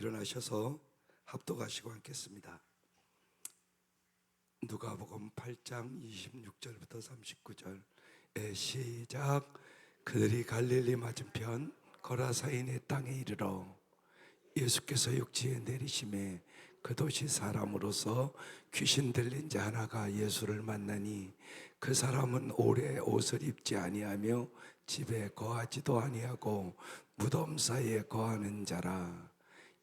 일어나셔서 합독하시고 앉겠습니다. 누가복음 8장 26절부터 39절. 시작. 그들이 갈릴리 맞은편 거라사인의 땅에 이르러 예수께서 육지에 내리심에 그 도시 사람으로서 귀신 들린 자 하나가 예수를 만나니 그 사람은 오래 옷을 입지 아니하며 집에 거하지도 아니하고 무덤 사이에 거하는 자라.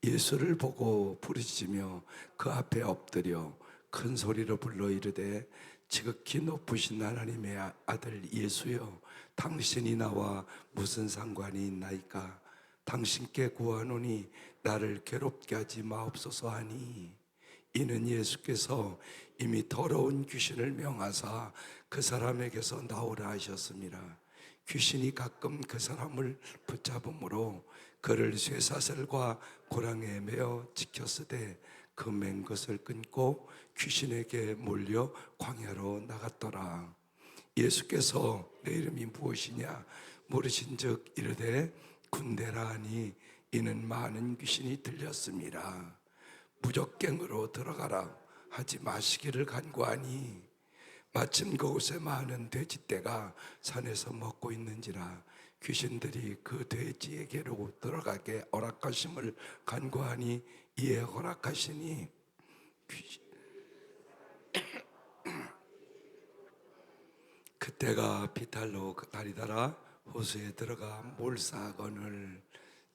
예수를 보고 부르짖으며 그 앞에 엎드려 큰 소리로 불러 이르되 지극히 높으신 하나님의 아들 예수여, 당신이 나와 무슨 상관이 있나이까? 당신께 구하노니 나를 괴롭게 하지 마옵소서 하니, 이는 예수께서 이미 더러운 귀신을 명하사 그 사람에게서 나오라 하셨습니다. 귀신이 가끔 그 사람을 붙잡음으로 그를 쇠사슬과 고랑에 매어 지켰으되 그 맨 것을 끊고 귀신에게 몰려 광야로 나갔더라. 예수께서 내 이름이 무엇이냐 물으신즉 이르되 군대라 하니, 이는 많은 귀신이 들렸습니다. 무적갱으로 들어가라 하지 마시기를 간구하니, 마침 그곳에 많은 돼지떼가 산에서 먹고 있는지라 귀신들이 그 돼지에게로 들어가게 허락하심을 간구하니 이에 허락하시니, 그때가 비탈로 다리다라 호수에 들어가 몰사건을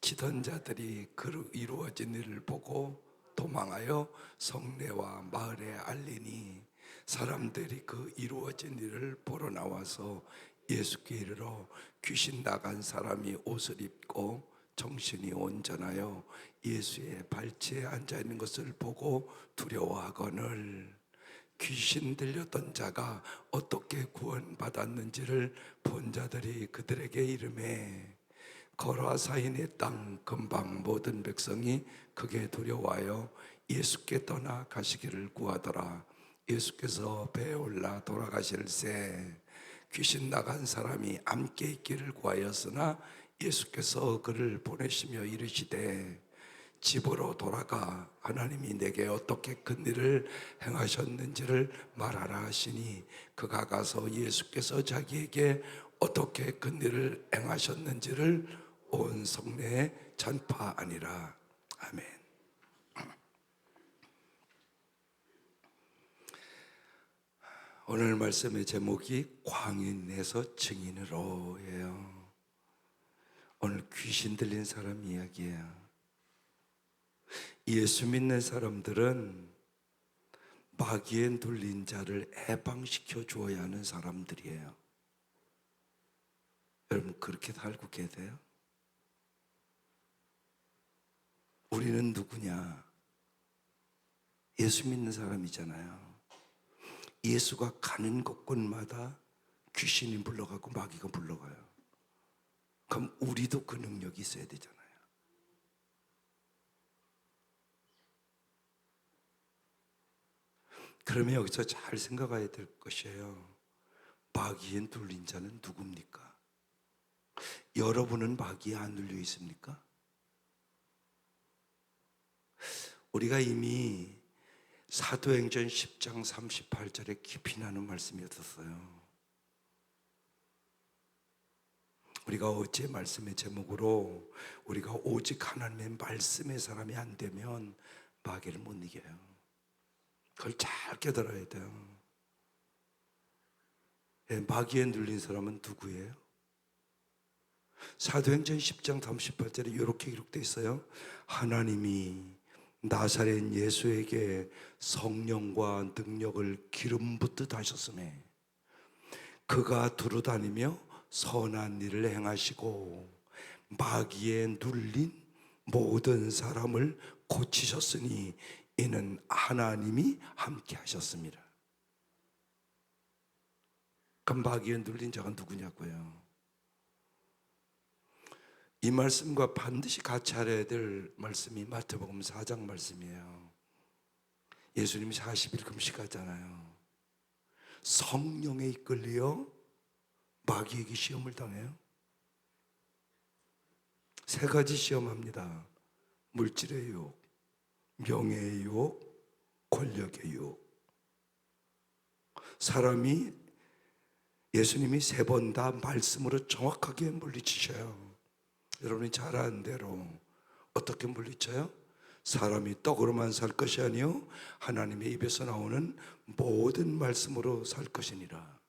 치던 자들이 그 이루어진 일을 보고 도망하여 성내와 마을에 알리니, 사람들이 그 이루어진 일을 보러 나와서 예수께 이르러 귀신 나간 사람이 옷을 입고 정신이 온전하여 예수의 발치에 앉아 있는 것을 보고 두려워하거늘, 귀신 들렸던 자가 어떻게 구원받았는지를 본 자들이 그들에게 이르매, 거라사인의 땅 근방 모든 백성이 크게 두려워하여 예수께 떠나 가시기를 구하더라. 예수께서 배에 올라 돌아가실새 귀신 나간 사람이 함께 있기를 구하였으나 예수께서 그를 보내시며 이르시되 집으로 돌아가 하나님이 내게 어떻게 큰 일을 행하셨는지를 말하라 하시니, 그가 가서 예수께서 자기에게 어떻게 큰 일을 행하셨는지를 온 성내에 전파하니라. 아멘. 오늘 말씀의 제목이 광인에서 증인으로예요. 오늘 귀신 들린 사람 이야기예요. 예수 믿는 사람들은 마귀에 눌린 자를 해방시켜 주어야 하는 사람들이에요. 여러분 그렇게 살고 계세요? 우리는 누구냐? 예수 믿는 사람이잖아요. 예수가 가는 곳곳마다 귀신이 물러가고 마귀가 물러가요. 그럼 우리도 그 능력이 있어야 되잖아요. 그러면 여기서 잘 생각해야 될 것이에요. 마귀에 눌린 자는 누굽니까? 여러분은 마귀에 안 눌려 있습니까? 우리가 이미 사도행전 10장 38절에 깊이 나는 말씀이었어요. 우리가 어제 말씀의 제목으로 우리가 오직 하나님의 말씀의 사람이 안 되면 마귀를 못 이겨요. 그걸 잘 깨달아야 돼요. 마귀에 눌린 사람은 누구예요? 사도행전 10장 38절에 이렇게 기록되어 있어요. 하나님이 나사렛 예수에게 성령과 능력을 기름 붓듯 하셨으며 그가 두루다니며 선한 일을 행하시고 마귀에 눌린 모든 사람을 고치셨으니 이는 하나님이 함께 하셨습니다. 그럼 마귀에 눌린 자가 누구냐고요? 이 말씀과 반드시 같이 알아야 될 말씀이 마태복음 4장 말씀이에요. 예수님이 40일 금식하잖아요. 성령에 이끌려 마귀에게 시험을 당해요. 세 가지 시험합니다. 물질의 유혹, 명예의 유혹, 권력의 유혹. 사람이 예수님이 3번 다 말씀으로 정확하게 물리치셔요. 여러분이 잘 아는 대로 어떻게 물리쳐요? 사람이 떡으로만 살 것이 아니요 하나님의 입에서 나오는 모든 말씀으로 살 것이니라.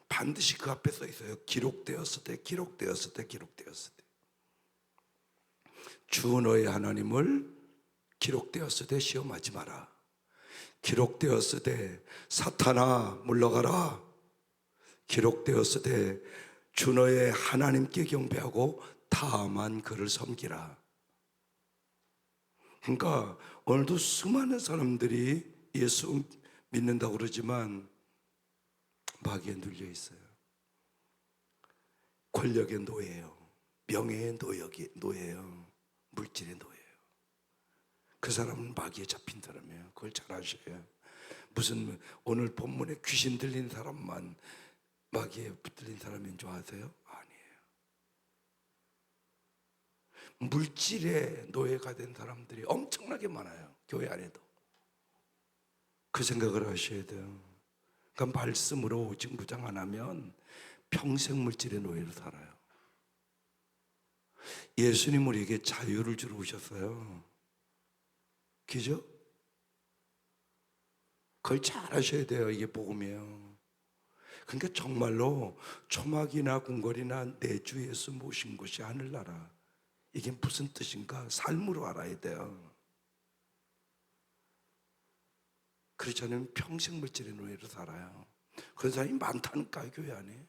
반드시 그 앞에 써 있어요. 기록되었을 때, 기록되었을 때, 기록되었을 때. 주 너의 하나님을 기록되었을 때 시험하지 마라. 기록되었을 때 사탄아 물러가라. 기록되었을 때 주 너의 하나님께 경배하고 다만 그를 섬기라. 그러니까 오늘도 수많은 사람들이 예수 믿는다고 그러지만 마귀에 눌려 있어요. 권력의 노예예요. 명예의 노예예요. 물질의 노예예요. 그 사람은 마귀에 잡힌 사람이에요. 그걸 잘 아셔야. 무슨 오늘 본문에 귀신 들린 사람만 마귀에 붙들린 사람인 줄 아세요? 아니에요. 물질의 노예가 된 사람들이 엄청나게 많아요. 교회 안에도. 그 생각을 하셔야 돼요. 그러니까 말씀으로 오직 무장 안 하면 평생 물질의 노예로 살아요. 예수님 우리에게 자유를 주러 오셨어요. 그죠? 그걸 잘 하셔야 돼요. 이게 복음이에요. 그러니까 정말로 초막이나 궁궐이나 내 주 예수 모신 곳이 하늘나라. 이게 무슨 뜻인가 삶으로 알아야 돼요. 그렇지 않으면 평생 물질의 노예로 살아요. 그런 사람이 많다니까 교회 안에.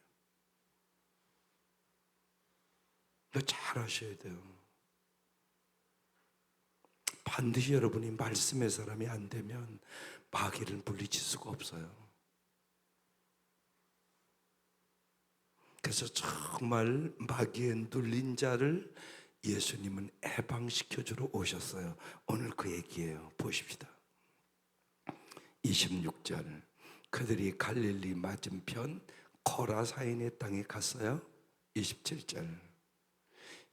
잘 하셔야 돼요. 반드시 여러분이 말씀의 사람이 안 되면 마귀를 물리칠 수가 없어요. 그래서 정말 마귀에 눌린 자를 예수님은 해방시켜주러 오셨어요. 오늘 그 얘기예요. 보십시다. 26절. 그들이 갈릴리 맞은편 거라사인의 땅에 갔어요. 27절.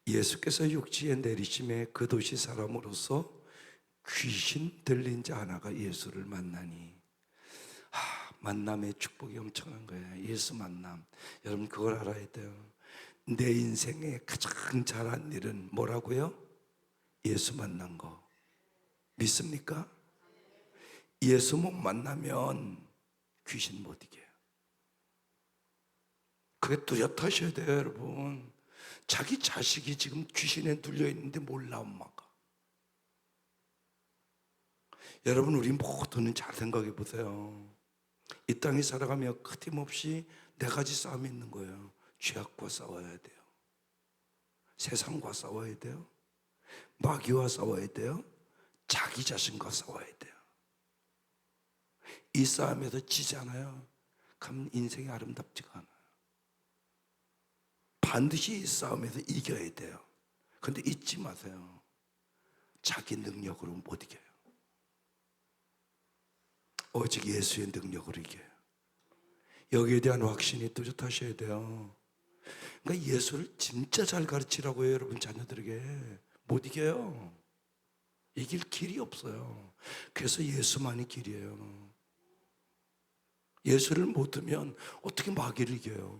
예수께서 육지에 내리심에 그 도시 사람으로서 귀신 들린 자 하나가 예수를 만나니, 만남의 축복이 엄청난 거예요. 예수 만남. 여러분 그걸 알아야 돼요. 내 인생에 가장 잘한 일은 뭐라고요? 예수 만난 거. 믿습니까? 예수 못 만나면 귀신 못 이겨요. 그게 뚜렷하셔야 돼요, 여러분. 자기 자식이 지금 귀신에 눌려 있는데 몰라, 엄마가. 여러분, 우리 모두는 잘 생각해 보세요. 이 땅에 살아가며 끊임없이 4가지 싸움이 있는 거예요. 죄악과 싸워야 돼요. 세상과 싸워야 돼요. 마귀와 싸워야 돼요. 자기 자신과 싸워야 돼요. 이 싸움에서 지잖아요. 그럼 인생이 아름답지가 않아요. 반드시 이 싸움에서 이겨야 돼요. 그런데 잊지 마세요. 자기 능력으로 못 이겨요. 오직 예수의 능력으로 이겨요. 여기에 대한 확신이 뚜렷하셔야 돼요. 그러니까 예수를 진짜 잘 가르치라고 해요, 여러분 자녀들에게. 못 이겨요. 이길 길이 없어요. 그래서 예수만이 길이에요. 예수를 못 두면 어떻게 마귀를 이겨요?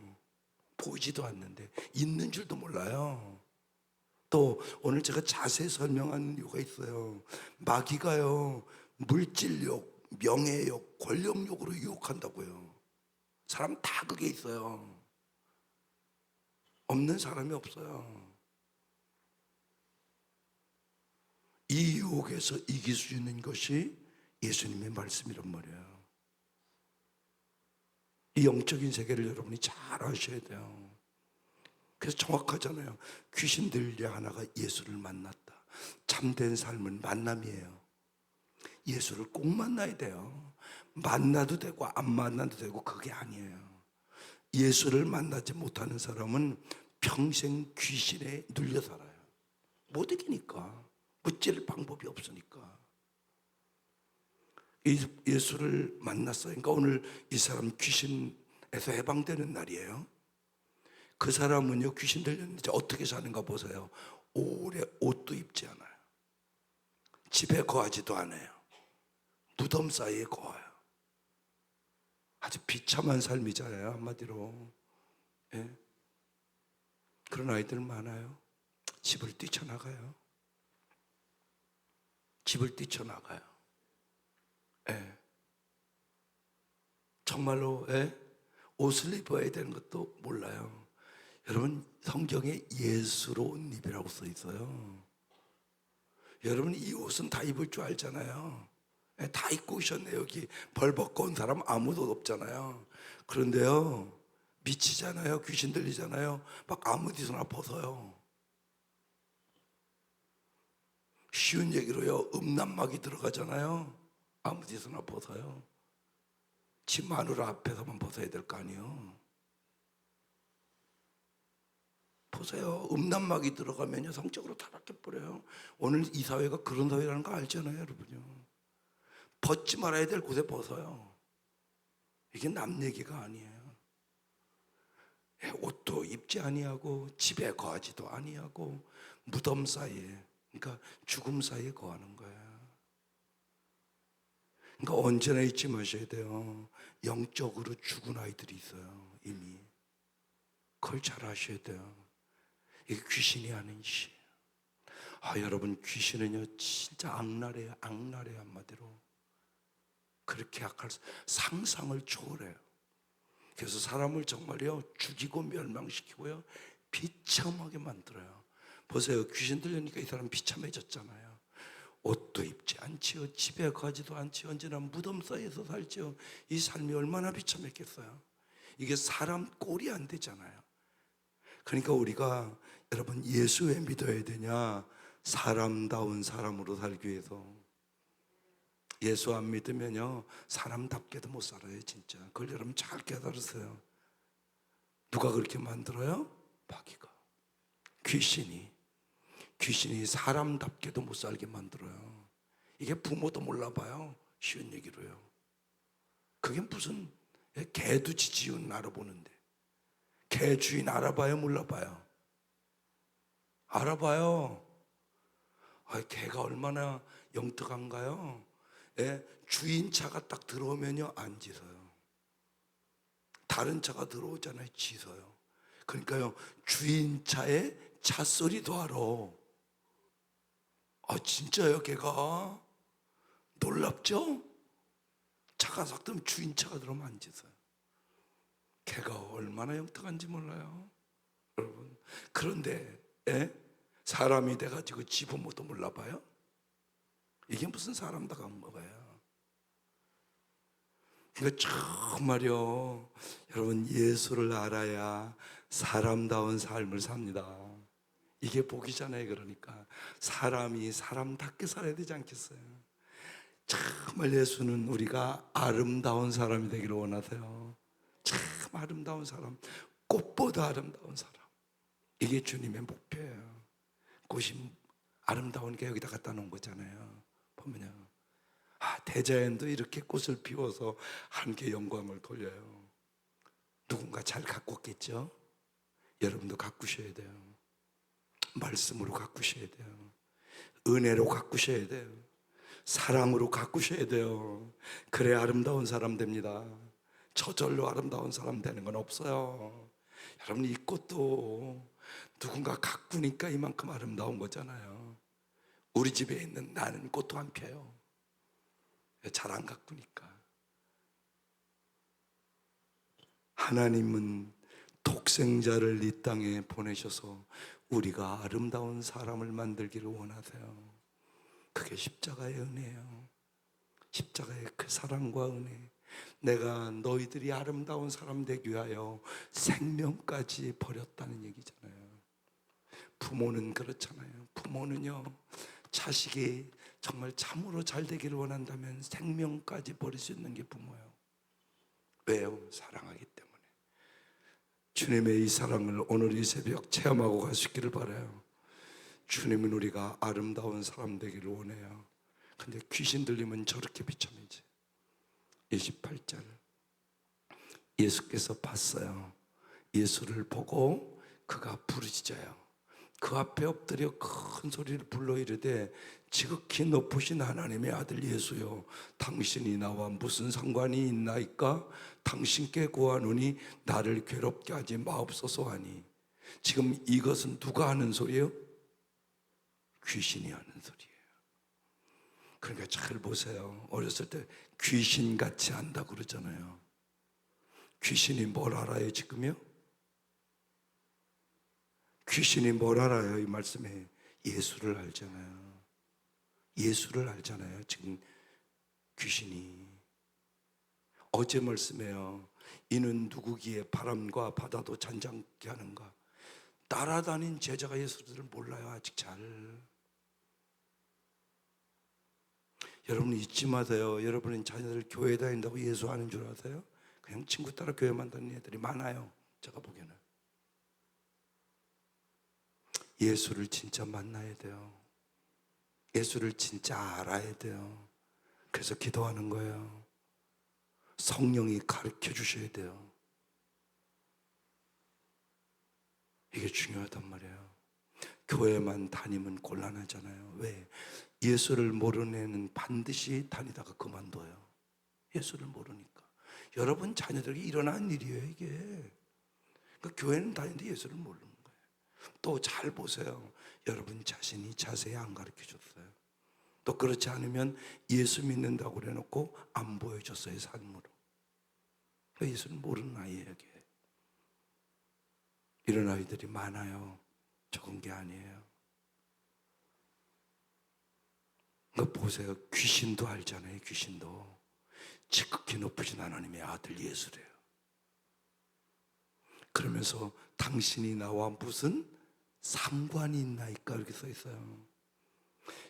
보이지도 않는데 있는 줄도 몰라요. 또 오늘 제가 자세히 설명하는 이유가 있어요. 마귀가요 물질욕, 명예욕, 권력욕으로 유혹한다고요. 사람 다 그게 있어요. 없는 사람이 없어요. 이 유혹에서 이길 수 있는 것이 예수님의 말씀이란 말이에요. 이 영적인 세계를 여러분이 잘 아셔야 돼요. 그래서 정확하잖아요. 귀신 들려 하나가 예수를 만났다. 참된 삶은 만남이에요. 예수를 꼭 만나야 돼요. 만나도 되고 안 만나도 되고 그게 아니에요. 예수를 만나지 못하는 사람은 평생 귀신에 눌려 살아요. 못 이기니까. 무찌를 방법이 없으니까. 예수를 만났어요. 그러니까 오늘 이 사람 귀신에서 해방되는 날이에요. 그 사람은요 귀신 들렸는데 어떻게 사는가 보세요. 오래 옷도 입지 않아요. 집에 거하지도 않아요. 무덤 사이에 거해요. 아주 비참한 삶이잖아요, 한마디로. 예? 그런 아이들 많아요. 집을 뛰쳐나가요. 집을 뛰쳐나가요. 예. 정말로, 예? 옷을 입어야 되는 것도 몰라요. 여러분, 성경에 예수로운 입이라고 써 있어요. 여러분, 이 옷은 다 입을 줄 알잖아요. 예, 다 입고 오셨네. 여기 벌 벗고 온 사람 아무도 없잖아요. 그런데요, 미치잖아요. 귀신 들리잖아요. 막 아무 데서나 벗어요. 쉬운 얘기로요, 음란막이 들어가잖아요. 아무 데서나 벗어요. 집 마누라 앞에서만 벗어야 될 거 아니에요. 보세요. 음란막이 들어가면요, 성적으로 타락해버려요. 오늘 이 사회가 그런 사회라는 거 알잖아요, 여러분요. 벗지 말아야 될 곳에 벗어요. 이게 남 얘기가 아니에요. 예, 옷도 입지 아니하고 집에 거하지도 아니하고 무덤 사이에, 그러니까 죽음 사이에 거하는 거예요. 그러니까 언제나 잊지 마셔야 돼요. 영적으로 죽은 아이들이 있어요, 이미. 그걸 잘 아셔야 돼요. 이게 귀신이 하는 짓이에요. 여러분, 귀신은요 진짜 악랄해요. 악랄해요. 한마디로 그렇게 약할 상상을 초월해요. 그래서 사람을 정말요 죽이고 멸망시키고요 비참하게 만들어요. 보세요. 귀신 들리니까 이 사람 비참해졌잖아요. 옷도 입지 않지요. 집에 가지도 않지요. 언제나 무덤 사이에서 살지요. 이 삶이 얼마나 비참했겠어요. 이게 사람 꼴이 안 되잖아요. 그러니까 우리가, 여러분, 예수 왜 믿어야 되냐? 사람다운 사람으로 살기 위해서. 예수 안 믿으면요 사람답게도 못 살아요, 진짜. 그걸 여러분 잘 깨달으세요. 누가 그렇게 만들어요? 마귀가. 귀신이 사람답게도 못 살게 만들어요. 이게 부모도 몰라봐요. 쉬운 얘기로요. 그게 무슨, 개도 지지운 알아보는데 개 주인 알아봐요, 몰라봐요? 알아봐요. 개가 얼마나 영특한가요? 주인 차가 딱 들어오면요 안 짖어요. 다른 차가 들어오잖아요, 짖어요. 그러니까요 주인 차의 차 소리도 알아. 진짜요? 개가 놀랍죠? 차가 싹 들면 주인 차가 들어오면 안 짖어요. 개가 얼마나 영특한지 몰라요, 여러분. 그런데 사람이 돼가지고 지 부모도 몰라봐요? 이게 무슨 사람다가 한 거예요. 그러니까 정말요, 여러분, 예수를 알아야 사람다운 삶을 삽니다. 이게 복이잖아요. 그러니까 사람이 사람답게 살아야 되지 않겠어요? 정말 예수는 우리가 아름다운 사람이 되기를 원하세요. 참 아름다운 사람, 꽃보다 아름다운 사람. 이게 주님의 목표예요. 꽃이 아름다우니까 여기다 갖다 놓은 거잖아요. 보면요, 대자연도 이렇게 꽃을 피워서 하나님께 영광을 돌려요. 누군가 잘 가꿨겠죠? 여러분도 가꾸셔야 돼요. 말씀으로 가꾸셔야 돼요. 은혜로 가꾸셔야 돼요. 사랑으로 가꾸셔야 돼요. 그래 아름다운 사람 됩니다. 저절로 아름다운 사람 되는 건 없어요. 여러분, 이 꽃도 누군가 가꾸니까 이만큼 아름다운 거잖아요. 우리 집에 있는 나는 꽃도 안 펴요. 잘 안 가꾸니까. 하나님은 독생자를 이 땅에 보내셔서 우리가 아름다운 사람을 만들기를 원하세요. 그게 십자가의 은혜예요. 십자가의 그 사랑과 은혜. 내가 너희들이 아름다운 사람 되기 위하여 생명까지 버렸다는 얘기잖아요. 부모는 그렇잖아요. 부모는요, 자식이 정말 참으로 잘 되기를 원한다면 생명까지 버릴 수 있는 게 부모예요. 왜요? 사랑하기 때문에. 주님의 이 사랑을 오늘 이 새벽 체험하고 갈 수 있기를 바라요. 주님은 우리가 아름다운 사람 되기를 원해요. 근데 귀신 들리면 저렇게 비참해지. 28절, 예수께서 봤어요. 예수를 보고 그가 부르짖어요. 그 앞에 엎드려 큰 소리를 불러 이르되 지극히 높으신 하나님의 아들 예수여, 당신이 나와 무슨 상관이 있나이까? 당신께 구하노니 나를 괴롭게 하지 마옵소서 하니. 지금 이것은 누가 하는 소리예요? 귀신이 하는 소리예요. 그러니까 잘 보세요. 어렸을 때 귀신같이 안다고 그러잖아요. 귀신이 뭘 알아요 지금요? 귀신이 뭘 알아요? 이 말씀에 예수를 알잖아요. 예수를 알잖아요. 지금 귀신이. 어제 말씀에요. 이는 누구기에 바람과 바다도 잔잔케 하는가? 따라다닌 제자가 예수를 몰라요. 아직 잘. 여러분 잊지 마세요. 여러분은 자녀들 교회 다닌다고 예수 아는 줄 아세요? 그냥 친구 따라 교회만 다니는 애들이 많아요. 제가 보기에는. 예수를 진짜 만나야 돼요. 예수를 진짜 알아야 돼요. 그래서 기도하는 거예요. 성령이 가르쳐 주셔야 돼요. 이게 중요하단 말이에요. 교회만 다니면 곤란하잖아요. 왜? 예수를 모르는 애는 반드시 다니다가 그만둬요. 예수를 모르니까. 여러분 자녀들에게 일어난 일이에요 이게. 그러니까 교회는 다니는데 예수를 모르는 거예요. 또 잘 보세요. 여러분 자신이 자세히 안 가르쳐 줬어요. 또 그렇지 않으면 예수 믿는다고 그래놓고 안 보여줬어요 삶으로. 그러니까 예수를 모르는 아이에게. 이런 아이들이 많아요. 적은 게 아니에요. 그러니까 보세요. 귀신도 알잖아요. 귀신도 지극히 높으신 하나님의 아들 예수래요. 그러면서 당신이 나와 무슨 상관이 있나이까 이렇게 써 있어요.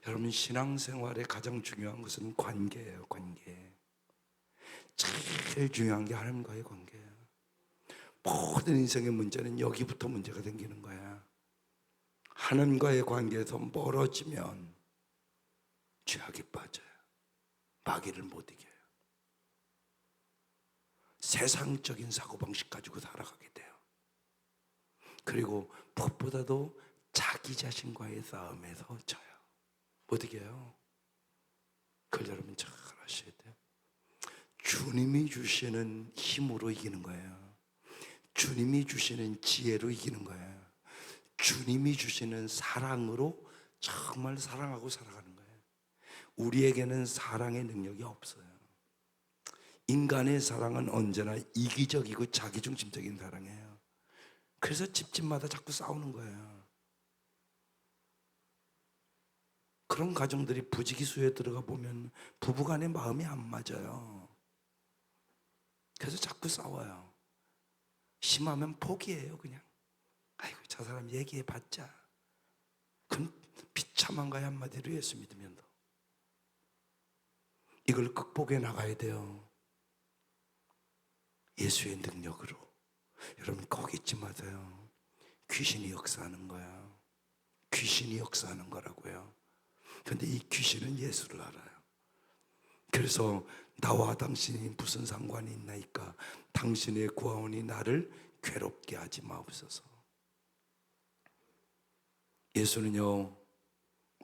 여러분 신앙생활에 가장 중요한 것은 관계예요. 관계. 제일 중요한 게 하나님과의 관계예요. 모든 인생의 문제는 여기부터 문제가 생기는 거야. 하나님과의 관계에서 멀어지면 죄악에 빠져요. 마귀를 못 이겨요. 세상적인 사고방식 가지고 살아가게 돼요. 그리고 무엇보다도 자기 자신과의 싸움에서 져요. 못 이겨요. 그걸 여러분 잘 아셔야 돼요. 주님이 주시는 힘으로 이기는 거예요. 주님이 주시는 지혜로 이기는 거예요. 주님이 주시는 사랑으로 정말 사랑하고 살아가는 거예요. 우리에게는 사랑의 능력이 없어요. 인간의 사랑은 언제나 이기적이고 자기중심적인 사랑이에요. 그래서 집집마다 자꾸 싸우는 거예요. 그런 가정들이 부지기수에 들어가 보면 부부간의 마음이 안 맞아요. 그래서 자꾸 싸워요. 심하면 포기해요 그냥. 아이고 저 사람 얘기해봤자. 그건 비참한 거야 한마디로 예수 믿으면. 이걸 극복해 나가야 돼요. 예수의 능력으로. 여러분 꼭 잊지 마세요. 귀신이 역사하는 거야. 귀신이 역사하는 거라고요. 그런데 이 귀신은 예수를 알아요. 그래서 나와 당신이 무슨 상관이 있나이까? 당신의 구하오니 나를 괴롭게 하지 마옵소서. 예수는요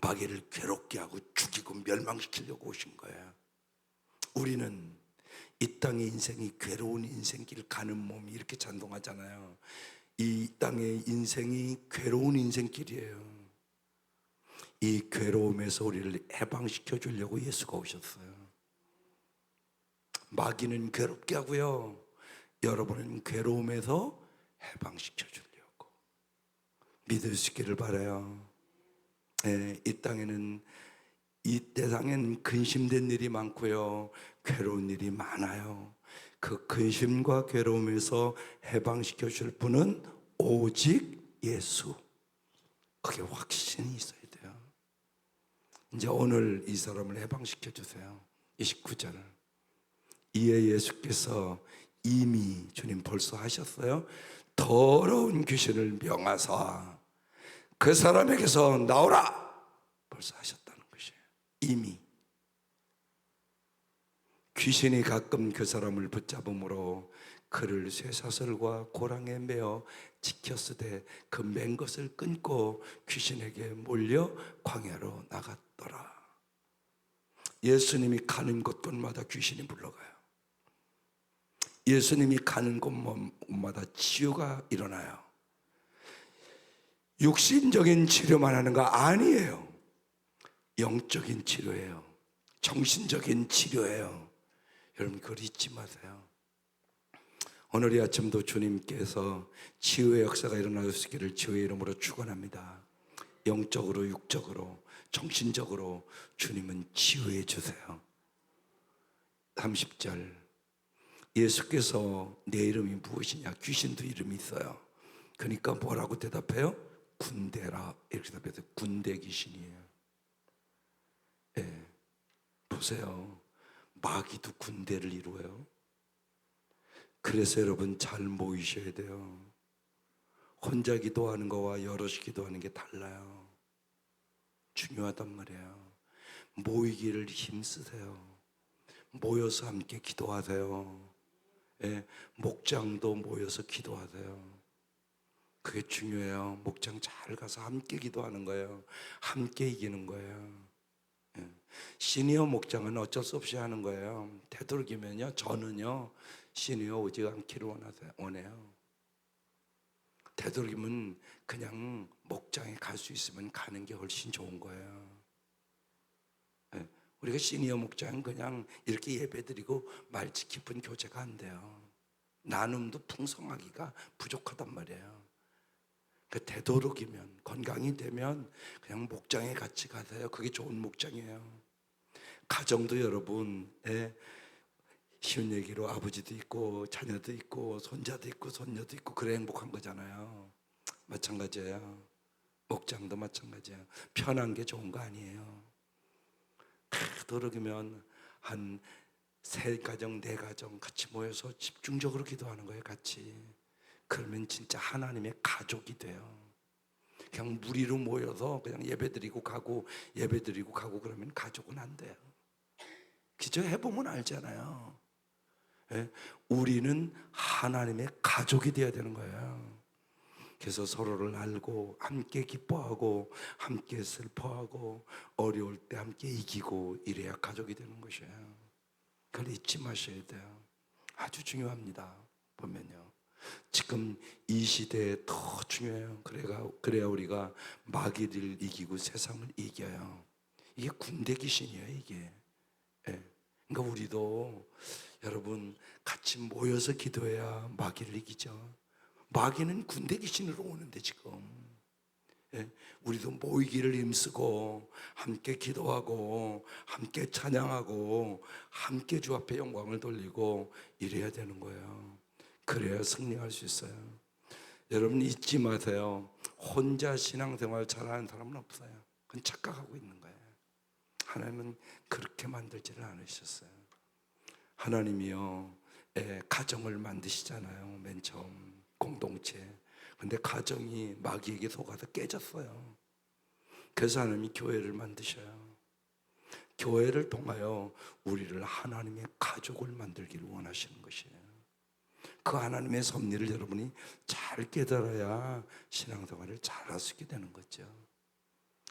마귀를 괴롭게 하고 죽이고 멸망시키려고 오신 거예요. 우리는 이 땅의 인생이 괴로운 인생길 가는 몸이 이렇게 찬송하잖아요. 이 땅의 인생이 괴로운 인생길이에요. 이 괴로움에서 우리를 해방시켜 주려고 예수가 오셨어요. 마귀는 괴롭게 하고요, 여러분은 괴로움에서 해방시켜 주려고. 믿을 수 있기를 바라요. 네, 이 땅에는 이 세상엔 근심된 일이 많고요, 괴로운 일이 많아요. 그 근심과 괴로움에서 해방시켜 줄 분은 오직 예수. 그게 확신이 있어야 돼요. 이제 오늘 이 사람을 해방시켜 주세요. 29절을. 이에 예수께서 이미, 주님 벌써 하셨어요, 더러운 귀신을 명하사 그 사람에게서 나오라 벌써 하셨다는 것이에요. 이미. 귀신이 가끔 그 사람을 붙잡음으로 그를 쇠사슬과 고랑에 매어 지켰으되 그 맨 것을 끊고 귀신에게 몰려 광야로 나갔더라. 예수님이 가는 곳곳마다 귀신이 물러가요. 예수님이 가는 곳마다 치유가 일어나요. 육신적인 치료만 하는 거 아니에요. 영적인 치료예요. 정신적인 치료예요. 여러분 그걸 잊지 마세요. 오늘 이 아침도 주님께서 치유의 역사가 일어날 수 있기를 주의 이름으로 축원합니다. 영적으로, 육적으로, 정신적으로 주님은 치유해 주세요. 30절, 예수께서 내 이름이 무엇이냐? 귀신도 이름이 있어요. 그러니까 뭐라고 대답해요? 군대라 이렇게 대답해서 군대 귀신이에요. 예, 보세요. 마귀도 군대를 이루어요. 그래서 여러분 잘 모이셔야 돼요. 혼자 기도하는 거와 여럿이 기도하는 게 달라요. 중요하단 말이에요. 모이기를 힘쓰세요. 모여서 함께 기도하세요. 예, 목장도 모여서 기도하세요. 그게 중요해요. 목장 잘 가서 함께 기도하는 거예요. 함께 이기는 거예요. 예. 시니어 목장은 어쩔 수 없이 하는 거예요. 되도록이면요, 저는요 시니어 오지 않기를 원해요. 되도록이면 그냥 목장에 갈 수 있으면 가는 게 훨씬 좋은 거예요. 예. 우리가 시니어 목장은 그냥 이렇게 예배드리고 말지 깊은 교제가 안 돼요. 나눔도 풍성하기가 부족하단 말이에요. 그 되도록이면, 건강이 되면 그냥 목장에 같이 가세요. 그게 좋은 목장이에요. 가정도 여러분, 쉬운 얘기로 아버지도 있고 자녀도 있고 손자도 있고 손녀도 있고 그래 행복한 거잖아요. 마찬가지예요. 목장도 마찬가지예요. 편한 게 좋은 거 아니에요. 되도록이면 한 3가정, 4가정 같이 모여서 집중적으로 기도하는 거예요. 같이. 그러면 진짜 하나님의 가족이 돼요. 그냥 무리로 모여서 그냥 예배드리고 가고 예배드리고 가고 그러면 가족은 안 돼요. 그저 해보면 알잖아요. 예? 우리는 하나님의 가족이 되어야 되는 거예요. 그래서 서로를 알고 함께 기뻐하고 함께 슬퍼하고 어려울 때 함께 이기고 이래야 가족이 되는 것이에요. 그걸 잊지 마셔야 돼요. 아주 중요합니다. 보면요, 지금 이 시대에 더 중요해요. 그래야 우리가 마귀를 이기고 세상을 이겨요. 이게 군대 귀신이에요, 이게. 예. 그러니까 우리도 여러분 같이 모여서 기도해야 마귀를 이기죠. 마귀는 군대 귀신으로 오는데 지금. 예. 우리도 모이기를 힘쓰고 함께 기도하고 함께 찬양하고 함께 주 앞에 영광을 돌리고 이래야 되는 거예요. 그래야 승리할 수 있어요. 여러분 잊지 마세요. 혼자 신앙생활 잘하는 사람은 없어요. 그건 착각하고 있는 거예요. 하나님은 그렇게 만들지를 않으셨어요. 하나님이요, 가정을 만드시잖아요. 맨 처음 공동체. 근데 가정이 마귀에게 속아서 깨졌어요. 그래서 하나님이 교회를 만드셔요. 교회를 통하여 우리를 하나님의 가족을 만들기를 원하시는 것이에요. 그 하나님의 섭리를 여러분이 잘 깨달아야 신앙생활을 잘 할 수 있게 되는 거죠.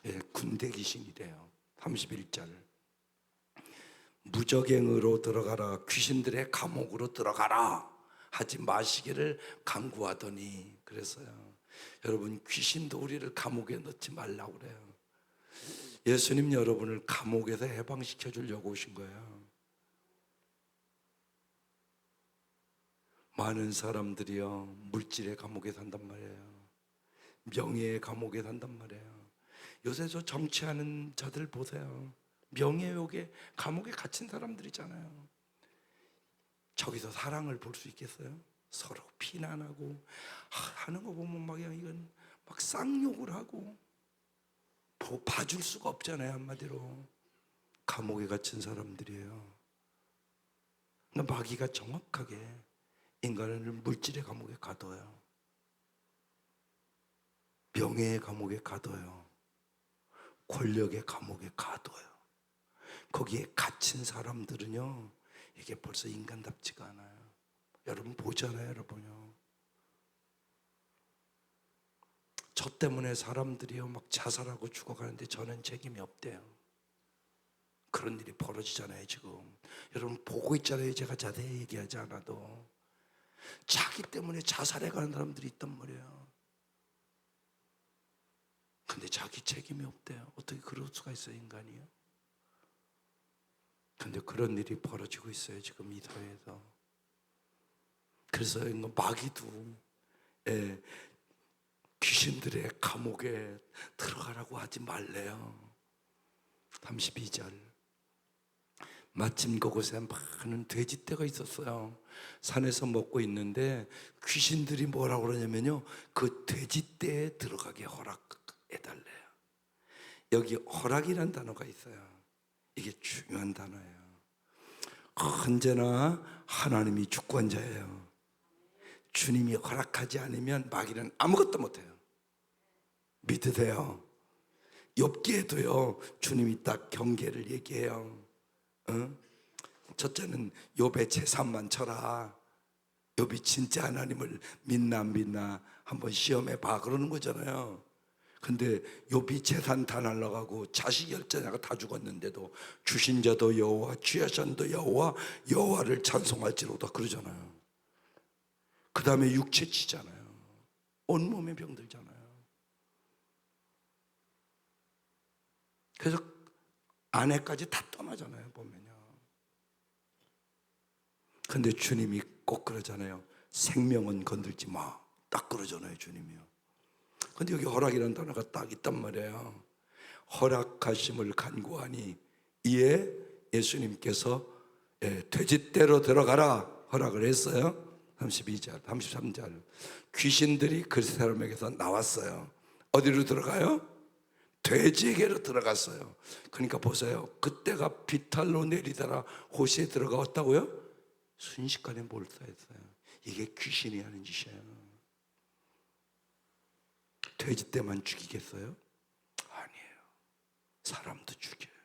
예, 군대 귀신이래요. 31절, 무적행으로 들어가라, 귀신들의 감옥으로 들어가라 하지 마시기를 간구하더니. 그래서요, 여러분 귀신도 우리를 감옥에 넣지 말라고 그래요. 예수님 여러분을 감옥에서 해방시켜 주려고 오신 거예요. 많은 사람들이요, 물질의 감옥에 산단 말이에요. 명예의 감옥에 산단 말이에요. 요새 저 정치하는 자들 보세요. 명예욕에 감옥에 갇힌 사람들이잖아요. 저기서 사랑을 볼 수 있겠어요? 서로 비난하고 하는 거 보면 막 이건 막 쌍욕을 하고 봐줄 수가 없잖아요. 한마디로 감옥에 갇힌 사람들이에요. 그러니까 마귀가 정확하게 인간을 물질의 감옥에 가둬요. 명예의 감옥에 가둬요. 권력의 감옥에 가둬요. 거기에 갇힌 사람들은요, 이게 벌써 인간답지가 않아요. 여러분 보잖아요, 여러분요. 저 때문에 사람들이요 막 자살하고 죽어가는데 저는 책임이 없대요. 그런 일이 벌어지잖아요 지금. 여러분 보고 있잖아요. 제가 자세히 얘기하지 않아도. 자기 때문에 자살해가는 사람들이 있단 말이에요. 근데 자기 책임이 없대요. 어떻게 그럴 수가 있어요, 인간이요? 근데 그런 일이 벌어지고 있어요 지금 이 사회에서. 그래서 마귀도 귀신들의 감옥에 들어가라고 하지 말래요. 32절. 마침 그곳에 많은 돼지떼가 있었어요. 산에서 먹고 있는데 귀신들이 뭐라고 그러냐면요, 그 돼지떼에 들어가게 허락해달래요. 여기 허락이라는 단어가 있어요. 이게 중요한 단어예요. 언제나 하나님이 주권자예요. 주님이 허락하지 않으면 마귀는 아무것도 못해요. 믿으세요. 욥기에도요 주님이 딱 경계를 얘기해요. 첫째는 욥의 재산만 쳐라. 욥이 진짜 하나님을 믿나 안 믿나 한번 시험해 봐 그러는 거잖아요. 근데 욥이 재산 다 날라가고 자식 10자녀가 다 죽었는데도 주신 자도 여호와 취하신 자도 여호와 여호와를 찬송할지로다 그러잖아요. 그 다음에 육체 치잖아요. 온몸에 병들잖아요. 그래서 아내까지 다 떠나잖아요 보면요. 근데 주님이 꼭 그러잖아요. 생명은 건들지 마. 딱 그러잖아요 주님이요. 근데 여기 허락이라는 단어가 딱 있단 말이에요. 허락하심을 간구하니 이에 예수님께서 돼지떼로 들어가라 허락을 했어요. 32절, 33절. 귀신들이 그 사람에게서 나왔어요. 어디로 들어가요? 돼지에게로 들어갔어요. 그러니까 보세요. 그때가 비탈로 내리다가 호시에 들어갔다고요? 순식간에 몰두했어요. 이게 귀신이 하는 짓이에요. 돼지떼만 죽이겠어요? 아니에요. 사람도 죽여요.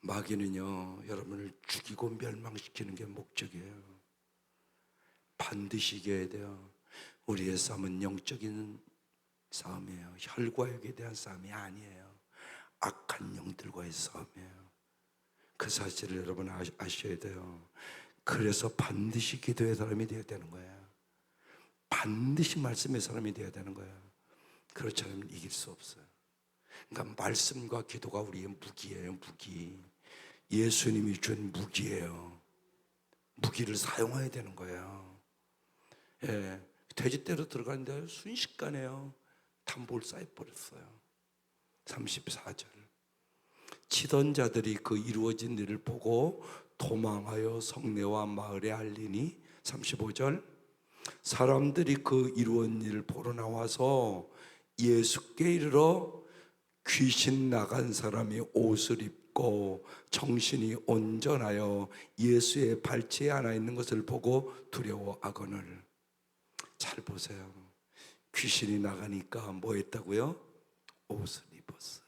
마귀는요 여러분을 죽이고 멸망시키는 게 목적이에요. 반드시 이겨야 돼요. 우리의 싸움은 영적인 싸움이에요. 혈과 육에 대한 싸움이 아니에요. 악한 영들과의 싸움이에요. 그 사실을 여러분 아셔야 돼요. 그래서 반드시 기도의 사람이 되어야 되는 거예요. 반드시 말씀의 사람이 되어야 되는 거예요. 그렇지 않으면 이길 수 없어요. 그러니까 말씀과 기도가 우리의 무기예요. 무기. 예수님이 준 무기예요. 무기를 사용해야 되는 거예요. 돼지떼로 들어가는데 순식간에요 담보를 쌓여버렸어요. 34절. 치던 자들이 그 이루어진 일을 보고 도망하여 성내와 마을에 알리니 35절. 사람들이 그 이루어진 일을 보러 나와서 예수께 이르러 귀신 나간 사람이 옷을 입고 정신이 온전하여 예수의 발치에 앉아 있는 것을 보고 두려워하거늘. 잘 보세요. 귀신이 나가니까 뭐 했다고요? 옷을 입었어요.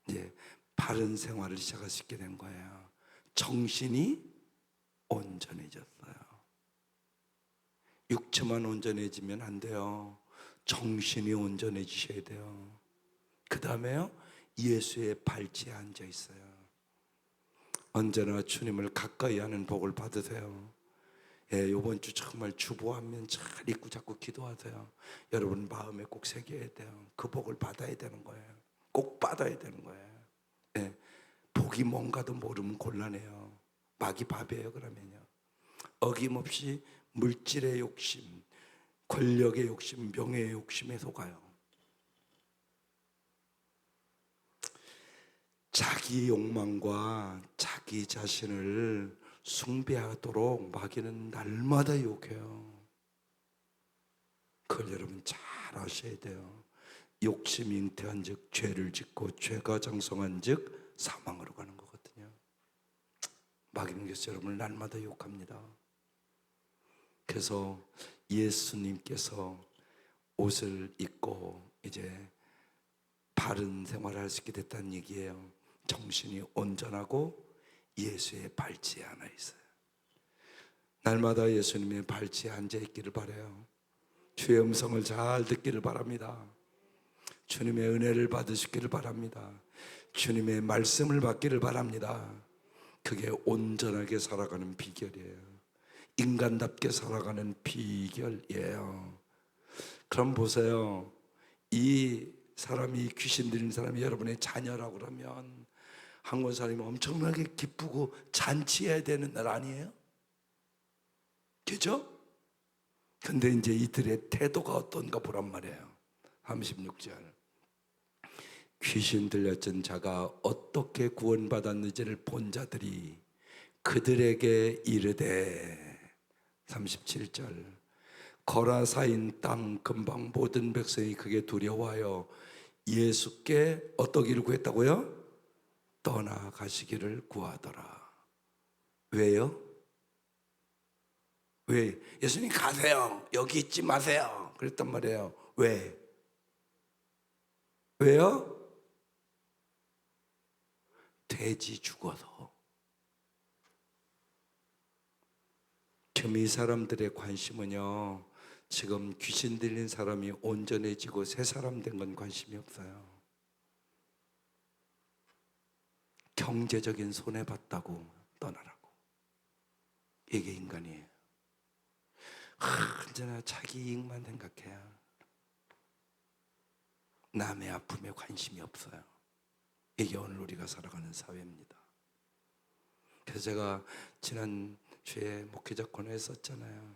이제 바른 생활을 시작할 수 있게 된 거예요. 정신이 온전해졌어요. 육체만 온전해지면 안 돼요. 정신이 온전해지셔야 돼요. 그 다음에요 예수의 발치에 앉아 있어요. 언제나 주님을 가까이 하는 복을 받으세요. 이번 주 정말 주보하면 잘 읽고 자꾸 기도하세요. 여러분 마음에 꼭 새겨야 돼요. 그 복을 받아야 되는 거예요. 꼭 받아야 되는 거예요. 복이 뭔가도 모르면 곤란해요. 마귀 밥이에요. 그러면요 어김없이 물질의 욕심, 권력의 욕심, 명예의 욕심에 속아요. 자기 욕망과 자기 자신을 숭배하도록 마귀는 날마다 욕해요. 그걸 여러분 잘 아셔야 돼요. 욕심이 잉태한 즉 죄를 짓고 죄가 장성한 즉 사망으로 가는 거거든요. 마귀는 그래서 여러분을 날마다 욕합니다. 그래서 예수님께서 옷을 입고 이제 바른 생활을 할 수 있게 됐다는 얘기예요. 정신이 온전하고 예수의 발치에 앉아 있어요. 날마다 예수님의 발치에 앉아 있기를 바라요. 주의 음성을 잘 듣기를 바랍니다. 주님의 은혜를 받으시기를 바랍니다. 주님의 말씀을 받기를 바랍니다. 그게 온전하게 살아가는 비결이에요. 인간답게 살아가는 비결이에요. 그럼 보세요. 이 사람이, 귀신 들린 사람이 여러분의 자녀라고 그러면 한국 사람이 엄청나게 기쁘고 잔치해야 되는 날 아니에요? 그죠? 근데 이제 이들의 태도가 어떤가 보란 말이에요. 36절. 귀신 들렸던 자가 어떻게 구원받았는지를 본 자들이 그들에게 이르되, 37절. 거라사인 땅 근방 모든 백성이 그게 두려워하여 예수께 어떠기를 구했다고요? 떠나가시기를 구하더라. 왜요? 왜? 예수님 가세요. 여기 있지 마세요. 그랬단 말이에요. 왜? 왜요? 돼지 죽어서. 지금 이 사람들의 관심은요, 지금 귀신 들린 사람이 온전해지고 새 사람 된 건 관심이 없어요. 경제적인 손해봤다고 떠나라고. 이게 인간이에요. 언제나 자기 이익만 생각해요. 남의 아픔에 관심이 없어요. 이게 오늘 우리가 살아가는 사회입니다. 그래서 제가 지난주에 목회자 코너에 썼잖아요.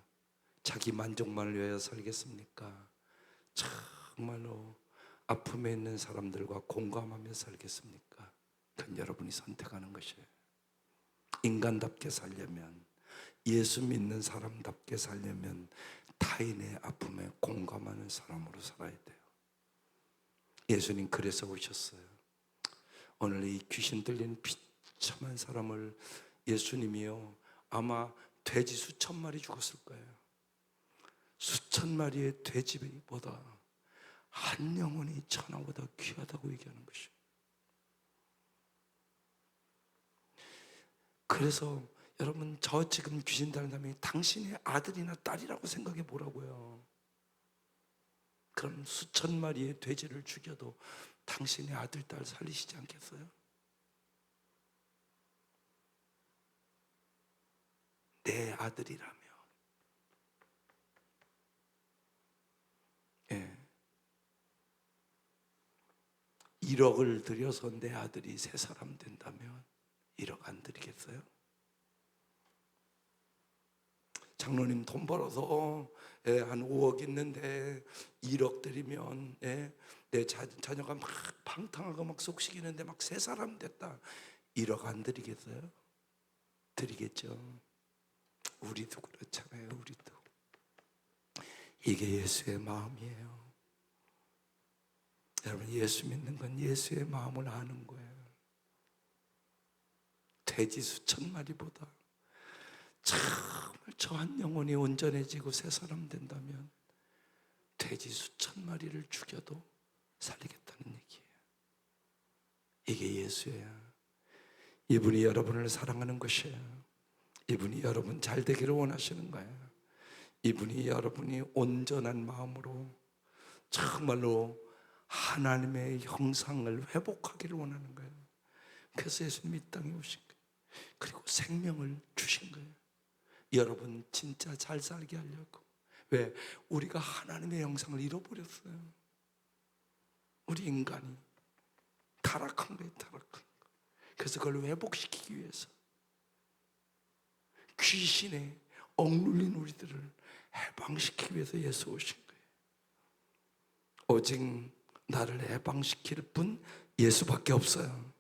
자기 만족만을 위하여 살겠습니까? 정말로 아픔에 있는 사람들과 공감하며 살겠습니까? 그건 여러분이 선택하는 것이에요. 인간답게 살려면, 예수 믿는 사람답게 살려면 타인의 아픔에 공감하는 사람으로 살아야 돼요. 예수님 그래서 오셨어요. 오늘 이 귀신 들린 비참한 사람을 예수님이요, 아마 돼지 수천 마리 죽었을 거예요. 수천 마리의 돼지보다 한 영혼이 천하보다 귀하다고 얘기하는 것이에요. 그래서 여러분, 저 지금 귀신 들린 사람이 당신의 아들이나 딸이라고 생각해 보라고요. 그럼 수천 마리의 돼지를 죽여도 당신의 아들, 딸 살리시지 않겠어요? 내 아들이라면. 예. 1억을 들여서 내 아들이 새 사람 된다면 1억 안 드리겠어요? 장로님 돈 벌어서 한 5억 있는데 1억 드리면 내 자녀가 막 방탕하고 막 속식이는데 막 새 사람 됐다. 1억 안 드리겠어요? 드리겠죠. 우리도 그렇잖아요. 우리도. 이게 예수의 마음이에요. 여러분, 예수 믿는 건 예수의 마음을 아는 거예요. 돼지 수천 마리보다 정말 저 한 영혼이 온전해지고 새 사람 된다면 돼지 수천 마리를 죽여도 살리겠다는 얘기예요. 이게 예수예요. 이분이 여러분을 사랑하는 것이에요. 이분이 여러분 잘 되기를 원하시는 거예요. 이분이 여러분이 온전한 마음으로 정말로 하나님의 형상을 회복하기를 원하는 거예요. 그래서 예수님이 이 땅에 오신 거예요. 그리고 생명을 주신 거예요. 여러분 진짜 잘 살게 하려고. 왜? 우리가 하나님의 형상을 잃어버렸어요. 우리 인간이 타락한 거예요. 타락한 거. 그래서 그걸 회복시키기 위해서 귀신에 억눌린 우리들을 해방시키기 위해서 예수 오신 거예요. 오직 나를 해방시킬 분 예수밖에 없어요.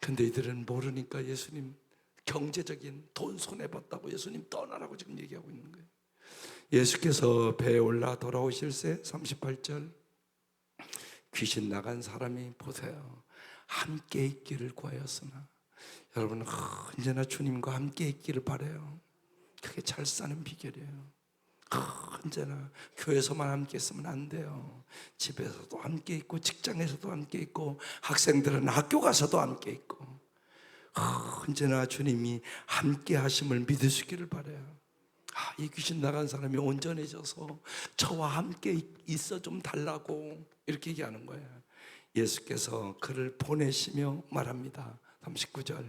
근데 이들은 모르니까 예수님 경제적인 돈 손해봤다고 예수님 떠나라고 지금 얘기하고 있는 거예요. 예수께서 배에 올라 돌아오실새 38절, 귀신 나간 사람이 보세요. 함께 있기를 구하였으나. 여러분 언제나 주님과 함께 있기를 바라요. 그게 잘 사는 비결이에요. 언제나 교회에서만 함께 있으면 안 돼요. 집에서도 함께 있고 직장에서도 함께 있고 학생들은 학교 가서도 함께 있고 언제나 주님이 함께 하심을 믿으시기를 바라요. 이 귀신 나간 사람이 온전해져서 저와 함께 있어 좀 달라고 이렇게 얘기하는 거예요. 예수께서 그를 보내시며 말합니다. 39절,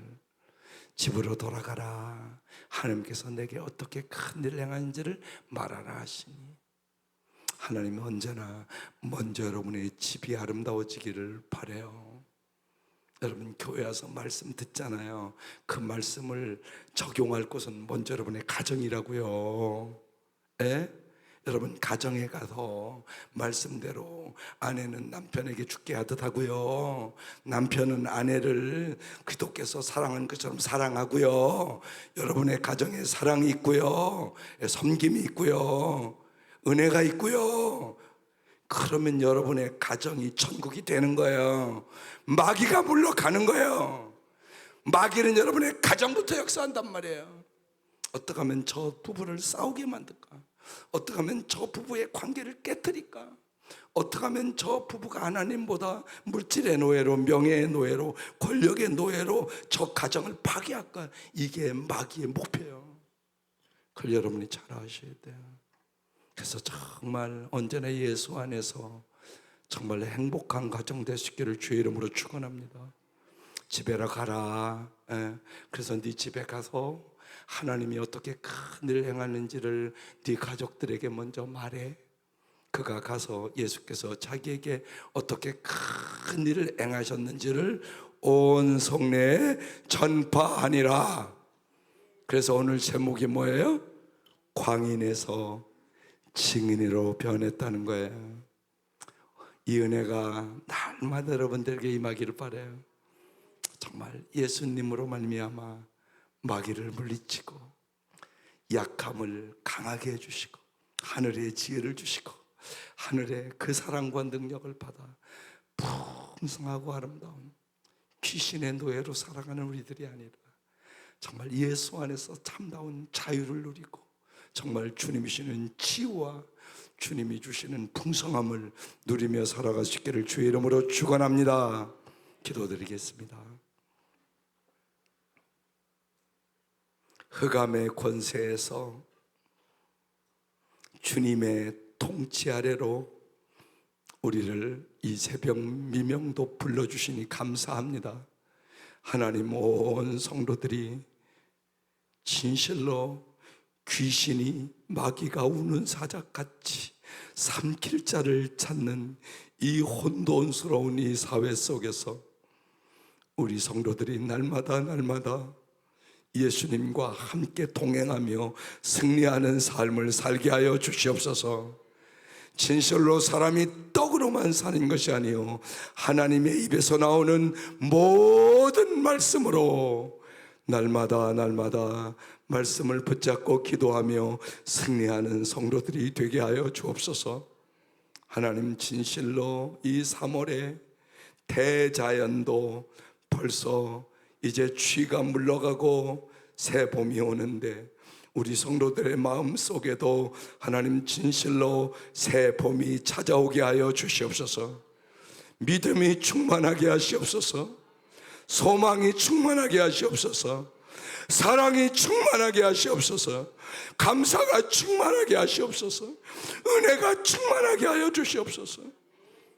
집으로 돌아가라. 하나님께서 내게 어떻게 큰 일을 행하는지를 말하라 하시니, 하나님은 언제나 먼저 여러분의 집이 아름다워지기를 바라요. 여러분 교회 와서 말씀 듣잖아요. 그 말씀을 적용할 곳은 먼저 여러분의 가정이라고요. 예? 여러분 가정에 가서 말씀대로 아내는 남편에게 죽게 하듯 하고요, 남편은 아내를 그리스도께서 사랑하는 것처럼 사랑하고요, 여러분의 가정에 사랑이 있고요, 섬김이 있고요, 은혜가 있고요. 그러면 여러분의 가정이 천국이 되는 거예요. 마귀가 물러가는 거예요. 마귀는 여러분의 가정부터 역사한단 말이에요. 어떻게 하면 저 부부를 싸우게 만들까? 어떻게 하면 저 부부의 관계를 깨뜨릴까? 어떻게 하면 저 부부가 하나님보다 물질의 노예로, 명예의 노예로, 권력의 노예로 저 가정을 파괴할까? 이게 마귀의 목표예요. 그걸 여러분이 잘 아셔야 돼요. 그래서 정말 언제나 예수 안에서 정말 행복한 가정 되시기를 주의 이름으로 축원합니다. 집에라 가라. 그래서 네 집에 가서 하나님이 어떻게 큰 일을 행하는지를 네 가족들에게 먼저 말해. 그가 가서 예수께서 자기에게 어떻게 큰 일을 행하셨는지를 온 성내에 전파하니라. 그래서 오늘 제목이 뭐예요? 광인에서 증인으로 변했다는 거예요. 이 은혜가 날마다 여러분들에게 임하기를 바라요. 정말 예수님으로 말미암아 마귀를 물리치고 약함을 강하게 해주시고 하늘의 지혜를 주시고 하늘의 그 사랑과 능력을 받아 풍성하고 아름다운 귀신의 노예로 살아가는 우리들이 아니라 정말 예수 안에서 참다운 자유를 누리고 정말 주님이 주시는 치유와 주님이 주시는 풍성함을 누리며 살아가시기를 주의 이름으로 축원합니다. 기도드리겠습니다. 흑암의 권세에서 주님의 통치 아래로 우리를 이 새벽 미명도 불러주시니 감사합니다. 하나님, 온 성도들이 진실로 귀신이 마귀가 우는 사자같이 삼킬 자를 찾는 이 혼돈스러운 이 사회 속에서 우리 성도들이 날마다 예수님과 함께 동행하며 승리하는 삶을 살게 하여 주시옵소서. 진실로 사람이 떡으로만 사는 것이 아니요 하나님의 입에서 나오는 모든 말씀으로 날마다 말씀을 붙잡고 기도하며 승리하는 성도들이 되게 하여 주옵소서. 하나님, 진실로 이 3월에 대자연도 벌써 이제 취가 물러가고 새 봄이 오는데 우리 성도들의 마음속에도 하나님 진실로 새 봄이 찾아오게 하여 주시옵소서. 믿음이 충만하게 하시옵소서. 소망이 충만하게 하시옵소서. 사랑이 충만하게 하시옵소서. 감사가 충만하게 하시옵소서. 은혜가 충만하게 하여 주시옵소서.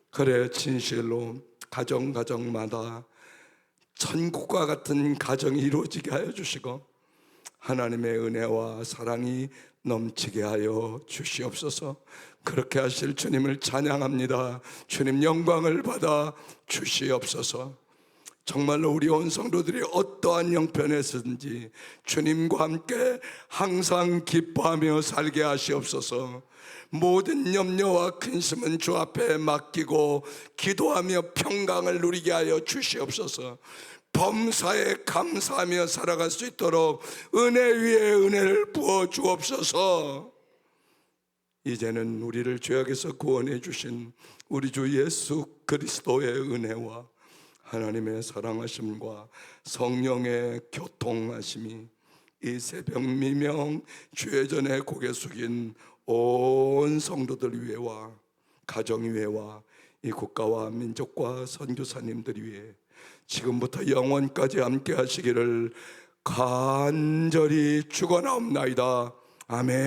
그래 진실로 가정마다 천국과 같은 가정이 이루어지게 하여 주시고 하나님의 은혜와 사랑이 넘치게 하여 주시옵소서. 그렇게 하실 주님을 찬양합니다. 주님 영광을 받아 주시옵소서. 정말로 우리 온 성도들이 어떠한 형편에서든지 주님과 함께 항상 기뻐하며 살게 하시옵소서. 모든 염려와 근심은 주 앞에 맡기고 기도하며 평강을 누리게 하여 주시옵소서. 범사에 감사하며 살아갈 수 있도록 은혜 위에 은혜를 부어 주옵소서. 이제는 우리를 죄악에서 구원해 주신 우리 주 예수 그리스도의 은혜와 하나님의 사랑하심과 성령의 교통하심이 이 새벽 미명 주의 전에 고개 숙인 온 성도들 위에와 가정 위에와 이 국가와 민족과 선교사님들 위에 지금부터 영원까지 함께 하시기를 간절히 축원하옵나이다. 아멘.